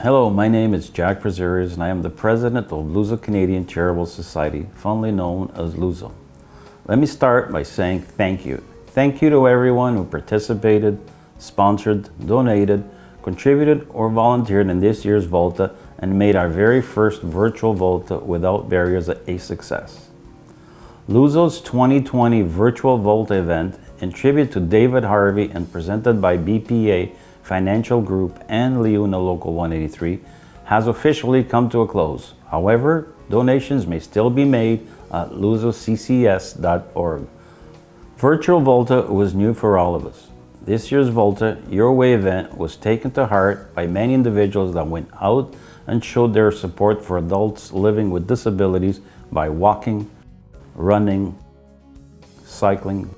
Hello, my name is Jack Preserves and I am the president of Luso Canadian Charitable Society, fondly known as Luso. Let me start by saying thank you. Thank you to everyone who participated, sponsored, donated, contributed, or volunteered in this year's Volta and made our very first virtual Volta without barriers a success. Luso's 2020 Virtual Volta event, in tribute to David Harvey and presented by BPA Financial Group and Liuna Local 183, has officially come to a close. However, donations may still be made at lusoccs.org. Virtual Volta was new for all of us. This year's Volta Your Way event was taken to heart by many individuals that went out and showed their support for adults living with disabilities by walking, running, cycling,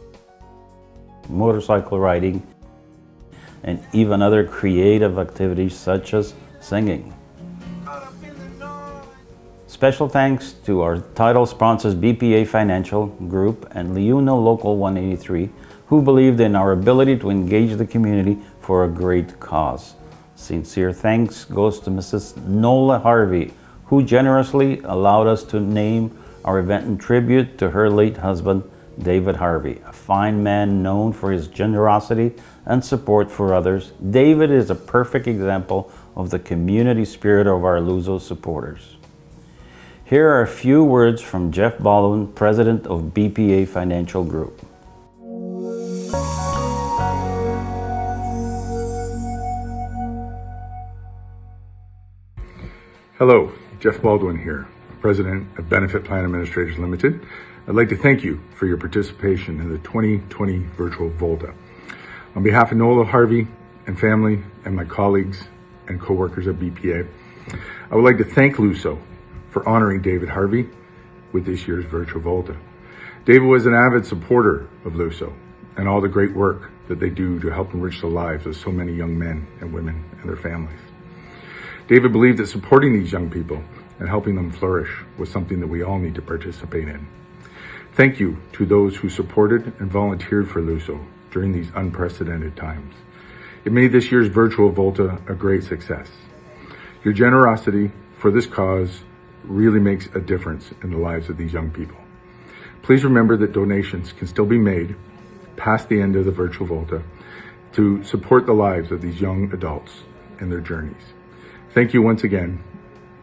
motorcycle riding, and even other creative activities such as singing. Special thanks to our title sponsors BPA Financial Group and Liuna Local 183, who believed in our ability to engage the community for a great cause. Sincere thanks goes to Mrs. Nola Harvey, who generously allowed us to name our event in tribute to her late husband, David Harvey, a fine man known for his generosity and support for others. David is a perfect example of the community spirit of our Luso supporters. Here are a few words from Jeff Baldwin, president of BPA Financial Group. Hello, Jeff Baldwin here, president of Benefit Plan Administrators Limited. I'd like to thank you for your participation in the 2020 Virtual Volta. On behalf of Nola Harvey and family and my colleagues and co-workers at BPA, I would like to thank Luso for honoring David Harvey with this year's Virtual Volta. David was an avid supporter of Luso and all the great work that they do to help enrich the lives of so many young men and women and their families. David believed that supporting these young people and helping them flourish was something that we all need to participate in. Thank you to those who supported and volunteered for Luso during these unprecedented times. It made this year's Virtual Volta a great success. Your generosity for this cause really makes a difference in the lives of these young people. Please remember that donations can still be made past the end of the Virtual Volta to support the lives of these young adults in their journeys. Thank you once again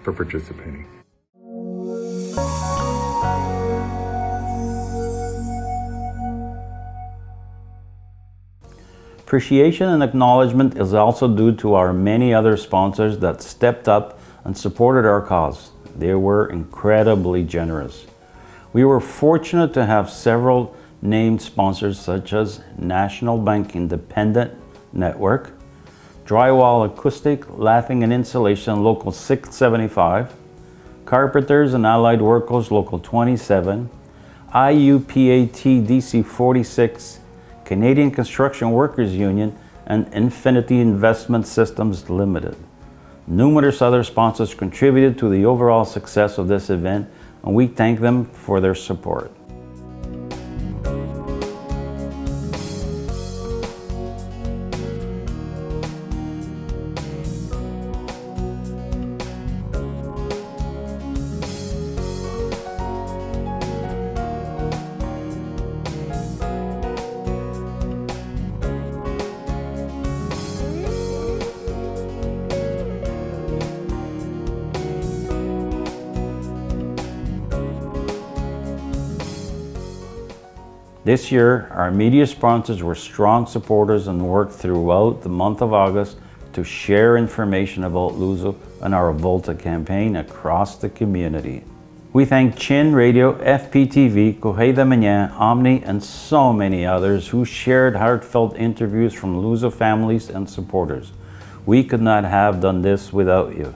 for participating. Appreciation and acknowledgement is also due to our many other sponsors that stepped up and supported our cause. They were incredibly generous. We were fortunate to have several named sponsors such as National Bank Independent Network, Drywall Acoustic, Laughing and Insulation Local 675, Carpenters and Allied Workers Local 27, IUPAT DC 46, Canadian Construction Workers Union, and Infinity Investment Systems Limited. Numerous other sponsors contributed to the overall success of this event, and we thank them for their support. This year, our media sponsors were strong supporters and worked throughout the month of August to share information about Luso and our Volta campaign across the community. We thank Chin Radio, FPTV, Correio da Manhã, Omni, and so many others who shared heartfelt interviews from Luso families and supporters. We could not have done this without you.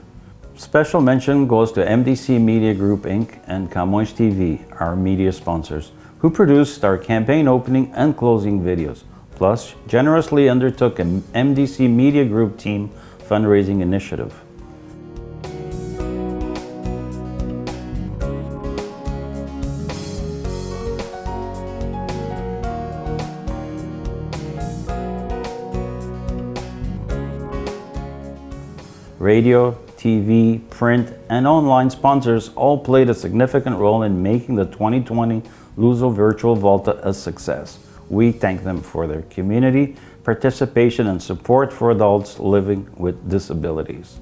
Special mention goes to MDC Media Group Inc. and Camões TV, our media sponsors, who produced our campaign opening and closing videos, plus generously undertook an MDC Media Group team fundraising initiative. Radio, TV, print, and online sponsors all played a significant role in making the 2020 Luso Virtual Volta a success. We thank them for their community, participation, and support for adults living with disabilities.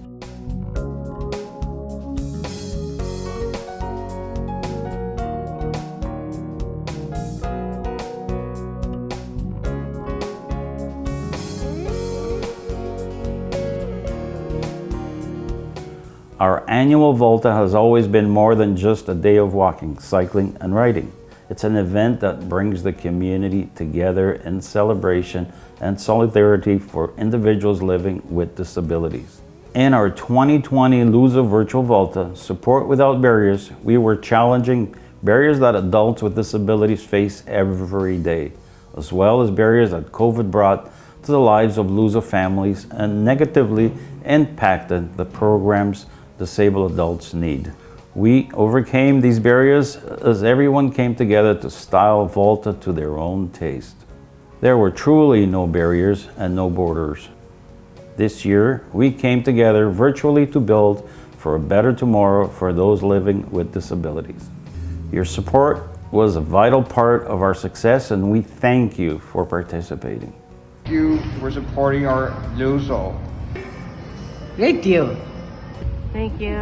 Our annual Volta has always been more than just a day of walking, cycling, and riding. It's an event that brings the community together in celebration and solidarity for individuals living with disabilities. In our 2020 Luso Virtual Volta, Support Without Barriers, we were challenging barriers that adults with disabilities face every day, as well as barriers that COVID brought to the lives of Luso families and negatively impacted the programs disabled adults need. We overcame these barriers as everyone came together to style Volta to their own taste. There were truly no barriers and no borders. This year, we came together virtually to build for a better tomorrow for those living with disabilities. Your support was a vital part of our success, and we thank you for participating. Thank you for supporting our Luso. Thank you. Thank you.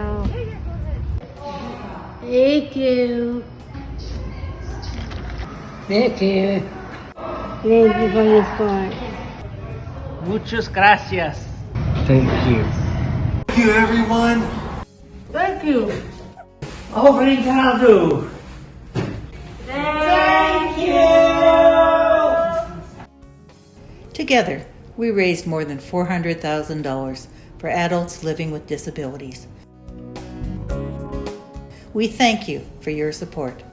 Thank you. Thank you. Thank you for your support. Muchas gracias. Thank you. Thank you, everyone. Thank you. Obrigado. Thank you. Together, we raised more than $400,000 for adults living with disabilities. We thank you for your support.